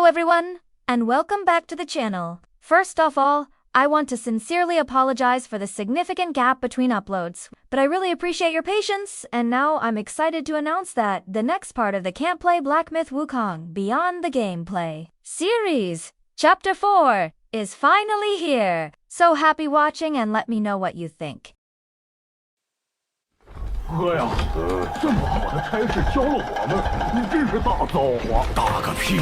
everyone, and welcome back to the channel. First of all, I want to sincerely apologize for the significant gap between uploads, but I really appreciate your patience, and now I'm excited to announce that the next part of the Can't Play Black Myth Wukong Beyond the Gameplay series, Chapter 4, is finally here. So happy watching and let me know what you think. 哥呀，这么好的差事交了我们，你真是大造化！大个屁！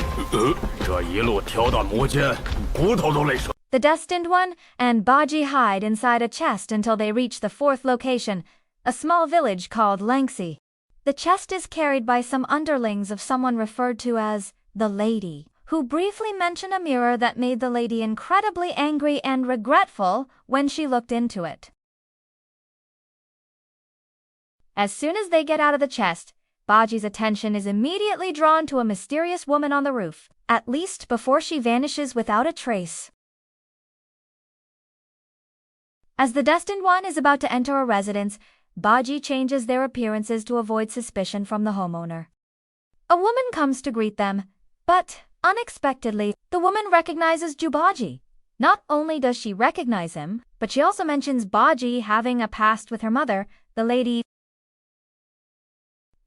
这一路挑担磨尖，骨头都累折。 The Destined One and Bajie hide inside a chest until they reach the fourth location, a small village called Langxi. The chest is carried by some underlings of someone referred to as the Lady, who briefly mention a mirror that made the lady incredibly angry and regretful when she looked into it. As soon as they get out of the chest, Bajie's attention is immediately drawn to a mysterious woman on the roof, at least before she vanishes without a trace. As the Destined One is about to enter a residence, Bajie changes their appearances to avoid suspicion from the homeowner. A woman comes to greet them, but, unexpectedly, the woman recognizes Bajie. Not only does she recognize him, but she also mentions Bajie having a past with her mother, the lady.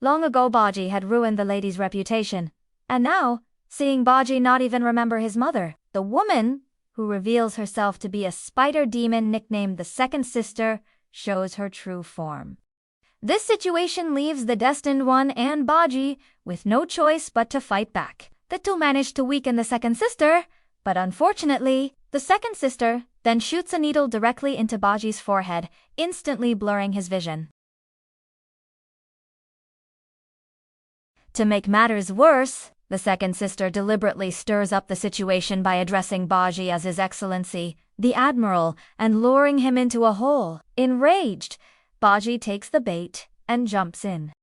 Long ago Bajie had ruined the lady's reputation, and now, seeing Bajie not even remember his mother, the woman, who reveals herself to be a spider demon nicknamed the Second Sister, shows her true form. This situation leaves the Destined One and Bajie with no choice but to fight back. The two manage to weaken the Second Sister, but unfortunately, the Second Sister then shoots a needle directly into Bajie's forehead, instantly blurring his vision. To make matters worse, the Second Sister deliberately stirs up the situation by addressing Bajie as His Excellency, the Admiral, and luring him into a hole. Enraged, Bajie takes the bait and jumps in.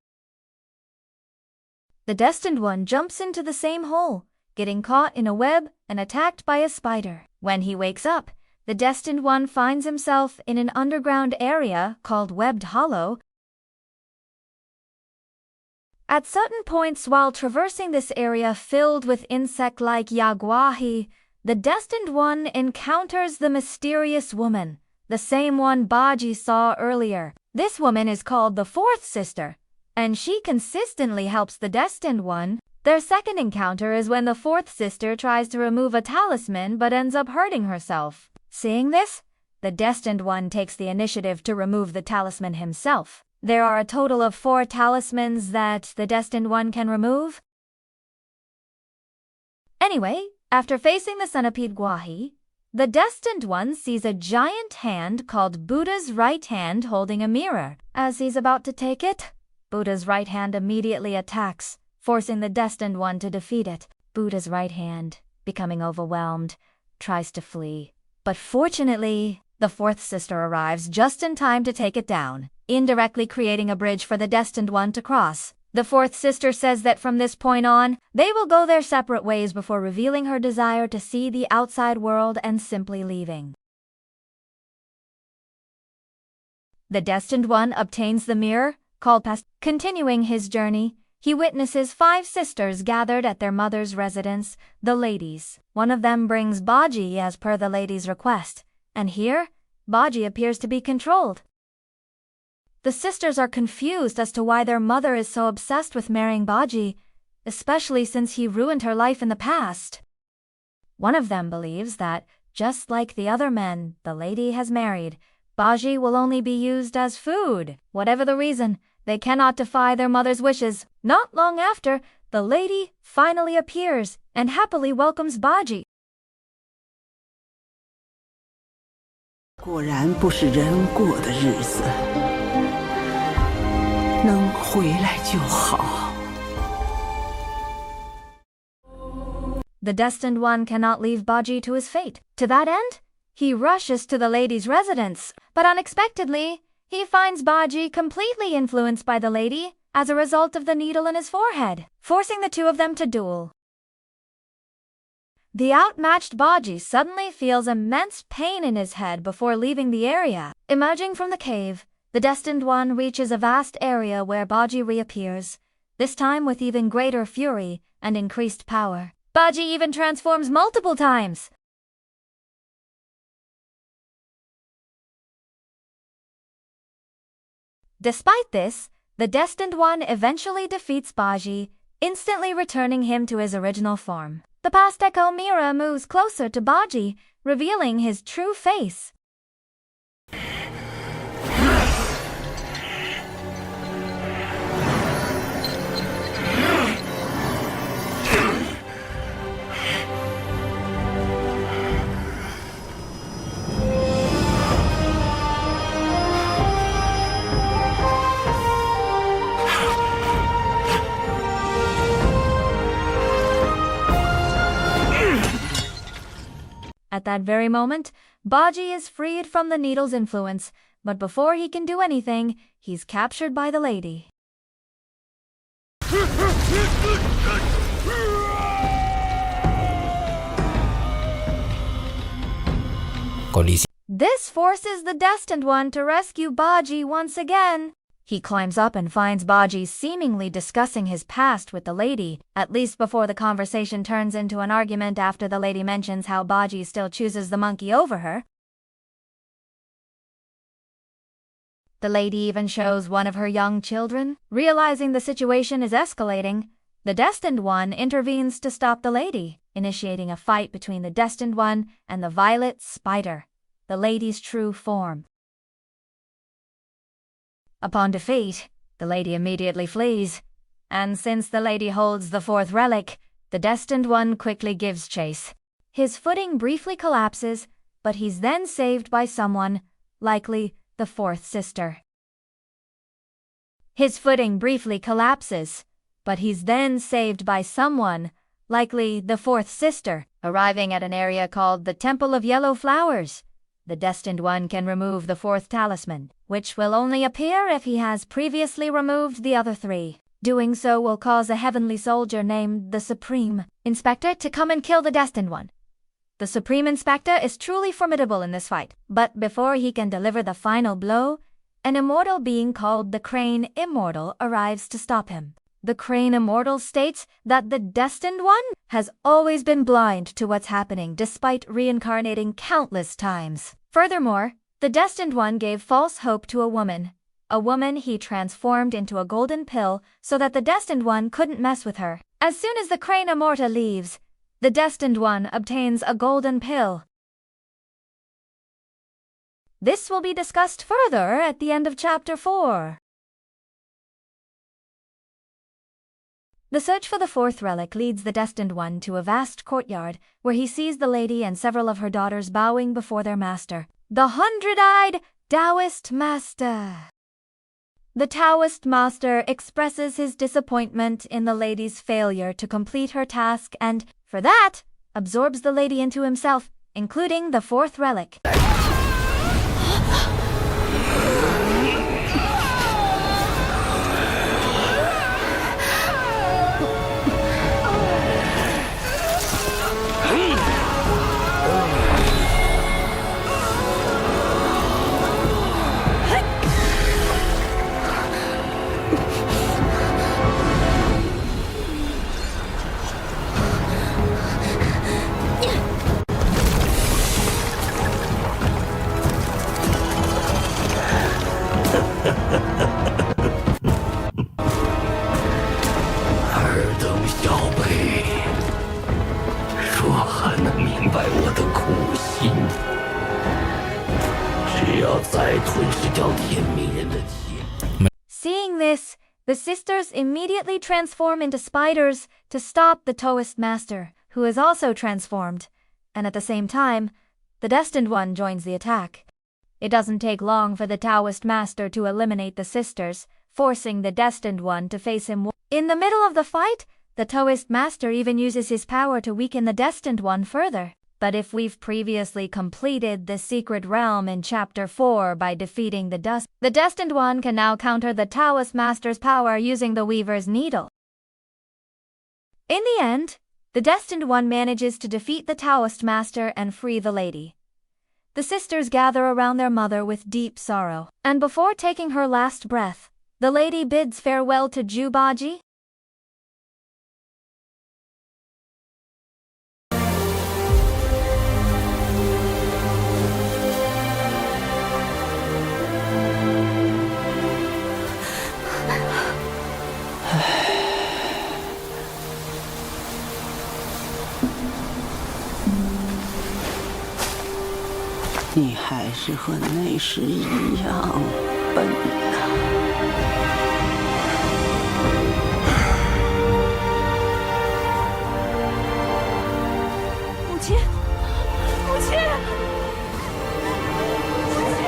The Destined One jumps into the same hole, getting caught in a web and attacked by a spider. When he wakes up, the Destined One finds himself in an underground area called Webbed Hollow. At certain points while traversing this area filled with insect-like yaguahi, the Destined One encounters the mysterious woman, the same one Bajie saw earlier. This woman is called the Fourth Sister, and she consistently helps the Destined One. Their second encounter is when the Fourth Sister tries to remove a talisman but ends up hurting herself. Seeing this, the Destined One takes the initiative to remove the talisman himself. There are a total of 4 talismans that the Destined One can remove. Anyway, after facing the centipede Gwahi, the Destined One sees a giant hand called Buddha's right hand holding a mirror. As he's about to take it, Buddha's right hand immediately attacks, forcing the Destined One to defeat it. Buddha's right hand, becoming overwhelmed, tries to flee. But fortunately, the Fourth Sister arrives just in time to take it down, indirectly creating a bridge for the Destined One to cross. The Fourth Sister says that from this point on, they will go their separate ways before revealing her desire to see the outside world and simply leaving. The Destined One obtains the mirror, called past. Continuing his journey, he witnesses 5 sisters gathered at their mother's residence, the ladies. One of them brings Bajie as per the lady's request, and here, Bajie appears to be controlled. The sisters are confused as to why their mother is so obsessed with marrying Bajie, especially since he ruined her life in the past. One of them believes that, just like the other men the lady has married, Bajie will only be used as food. Whatever the reason, they cannot defy their mother's wishes. Not long after, the lady finally appears and happily welcomes Bajie. 果然不是人过的日子。 能回来就好。 The Destined One cannot leave Bajie to his fate. To that end, he rushes to the lady's residence, but unexpectedly, he finds Bajie completely influenced by the lady as a result of the needle in his forehead, forcing the two of them to duel. The outmatched Bajie suddenly feels immense pain in his head before leaving the area. Emerging from the cave, the Destined One reaches a vast area where Bajie reappears, this time with even greater fury and increased power. Bajie even transforms multiple times. Despite this, the Destined One eventually defeats Bajie, instantly returning him to his original form. The past echo mirror moves closer to Bajie, revealing his true face. At that very moment, Bajie is freed from the needle's influence, but before he can do anything, he's captured by the lady. This forces the Destined One to rescue Bajie once again. He climbs up and finds Bajie seemingly discussing his past with the lady, at least before the conversation turns into an argument after the lady mentions how Bajie still chooses the monkey over her. The lady even shows one of her young children. Realizing the situation is escalating, the Destined One intervenes to stop the lady, initiating a fight between the Destined One and the Violet Spider, the lady's true form. Upon defeat, the lady immediately flees, and since the lady holds the fourth relic, the Destined One quickly gives chase. His footing briefly collapses, but he's then saved by someone, likely the fourth sister. His footing briefly collapses, but he's then saved by someone, likely the fourth sister. Arriving at an area called the Temple of Yellow Flowers, the Destined One can remove the fourth talisman, which will only appear if he has previously removed the other three. Doing so will cause a heavenly soldier named the Supreme Inspector to come and kill the Destined One. The Supreme Inspector is truly formidable in this fight, but before he can deliver the final blow, an immortal being called the Crane Immortal arrives to stop him. The Crane Immortal states that the Destined One has always been blind to what's happening despite reincarnating countless times. Furthermore, the Destined One gave false hope to a woman he transformed into a golden pill so that the Destined One couldn't mess with her. As soon as the Crane Immortal leaves, the Destined One obtains a golden pill. This will be discussed further at the end of Chapter 4. The search for the fourth relic leads the Destined One to a vast courtyard where he sees the lady and several of her daughters bowing before their master, the Hundred-Eyed Taoist Master. The Taoist Master expresses his disappointment in the lady's failure to complete her task and, for that, absorbs the lady into himself, including the fourth relic. Seeing this, the sisters immediately transform into spiders to stop the Taoist Master, who is also transformed, and at the same time, the Destined One joins the attack. It doesn't take long for the Taoist Master to eliminate the sisters, forcing the Destined One to face him. In the middle of the fight, the Taoist Master even uses his power to weaken the Destined One further. But if we've previously completed the Secret Realm in Chapter 4 by defeating the Destined One can now counter the Taoist Master's power using the Weaver's Needle. In the end, the Destined One manages to defeat the Taoist Master and free the lady. The sisters gather around their mother with deep sorrow, and before taking her last breath, the lady bids farewell to Bajie. 你还是和那时一样笨呐。母亲，母亲，母亲！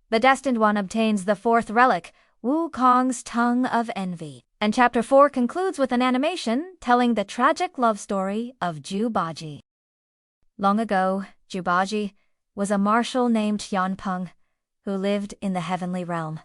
The Destined One obtains the fourth relic, Wukong's Tongue of Envy, and Chapter 4 concludes with an animation telling the tragic love story of Bajie. Long ago, Bajie was a marshal named Yanpeng, who lived in the heavenly realm.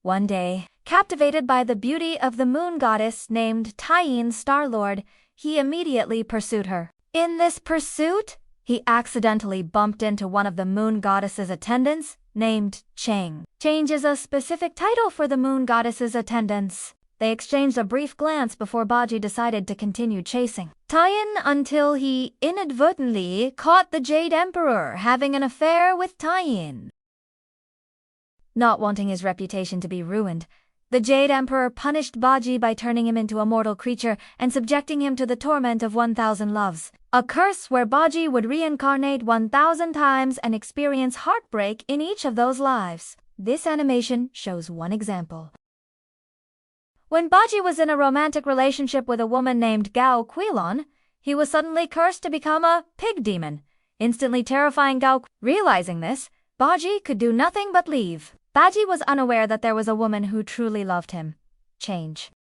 One day, captivated by the beauty of the moon goddess named Taiyin Star-Lord, he immediately pursued her. In this pursuit, he accidentally bumped into one of the moon goddess's attendants, named Chang. Change is a specific title for the moon goddess's attendants. They exchanged a brief glance before Bajie decided to continue chasing Taiyin until he inadvertently caught the Jade Emperor having an affair with Taiyin. Not wanting his reputation to be ruined, the Jade Emperor punished Bajie by turning him into a mortal creature and subjecting him to the torment of 1,000 loves, a curse where Bajie would reincarnate 1,000 times and experience heartbreak in each of those lives. This animation shows one example. When Bajie was in a romantic relationship with a woman named Gao Quilon, he was suddenly cursed to become a pig demon, instantly terrifying Gao. Realizing this, Bajie could do nothing but leave. Bajie was unaware that there was a woman who truly loved him. Change.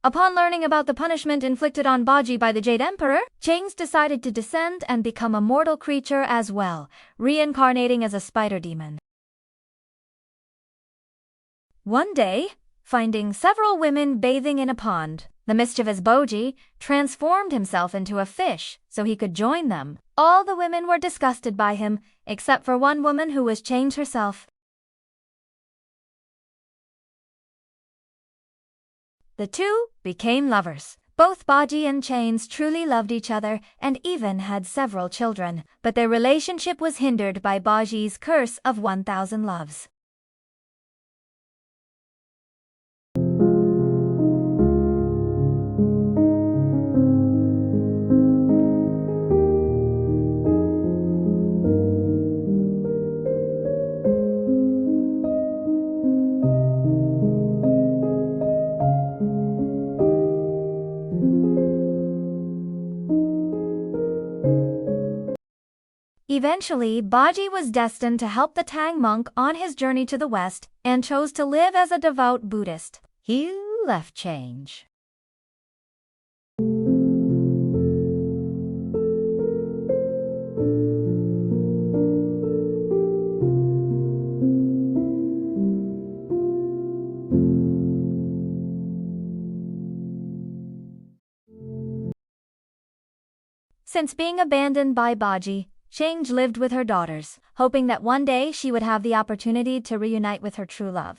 Upon learning about the punishment inflicted on Bajie by the Jade Emperor, Change decided to descend and become a mortal creature as well, reincarnating as a spider demon. One day, finding several women bathing in a pond, the mischievous Bajie transformed himself into a fish so he could join them. All the women were disgusted by him, except for one woman who was Change herself. The two became lovers. Both Bajie and Change truly loved each other and even had several children, but their relationship was hindered by Bajie's curse of 1,000 loves. Eventually, Bajie was destined to help the Tang monk on his journey to the west and chose to live as a devout Buddhist. He left Change. Since being abandoned by Bajie, Change lived with her daughters, hoping that one day she would have the opportunity to reunite with her true love.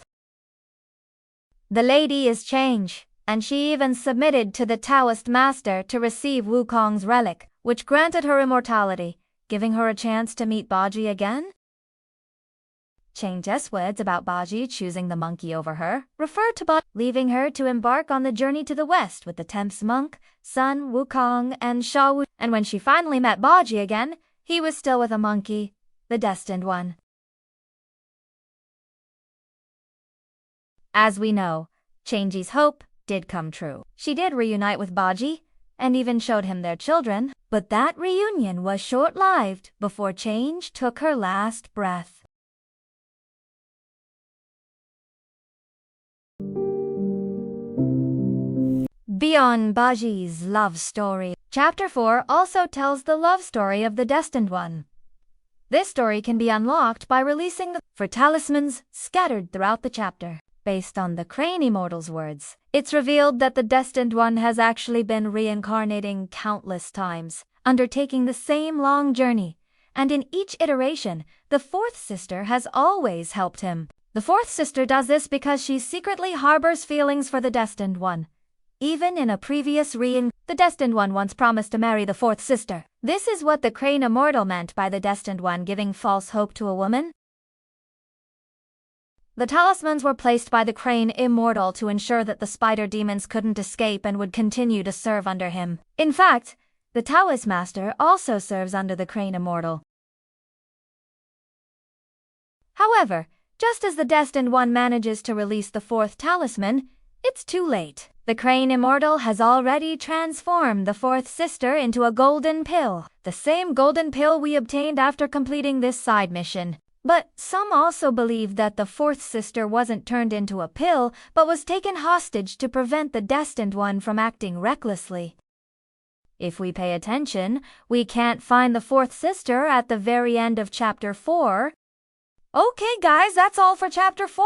The lady is Change, and she even submitted to the Taoist master to receive Wukong's relic, which granted her immortality, giving her a chance to meet Bajie again. Change's words about Bajie choosing the monkey over her referred to Bajie, leaving her to embark on the journey to the west with the 10th monk, Sun Wukong, and Sha Wu. And when she finally met Bajie again, he was still with a monkey, the Destined One. As we know, Change's hope did come true. She did reunite with Bajie, and even showed him their children, but that reunion was short-lived before Change took her last breath. Beyond Bajie's love story. Chapter 4 also tells the love story of the Destined One. This story can be unlocked by releasing the talismans scattered throughout the chapter. Based on the Crane Immortal's words, it's revealed that the Destined One has actually been reincarnating countless times, undertaking the same long journey, and in each iteration, the fourth sister has always helped him. The fourth sister does this because she secretly harbors feelings for the Destined One. Even in a previous the Destined One once promised to marry the fourth sister. This is what the Crane Immortal meant by the Destined One giving false hope to a woman. The talismans were placed by the Crane Immortal to ensure that the spider demons couldn't escape and would continue to serve under him. In fact, the Taoist Master also serves under the Crane Immortal. However, just as the Destined One manages to release the fourth talisman, it's too late. The Crane Immortal has already transformed the fourth sister into a golden pill, the same golden pill we obtained after completing this side mission. But some also believe that the fourth sister wasn't turned into a pill, but was taken hostage to prevent the Destined One from acting recklessly. If we pay attention, we can't find the fourth sister at the very end of Chapter 4. Okay guys, that's all for Chapter 4.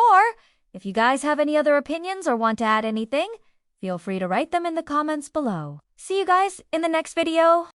If you guys have any other opinions or want to add anything, feel free to write them in the comments below. See you guys in the next video.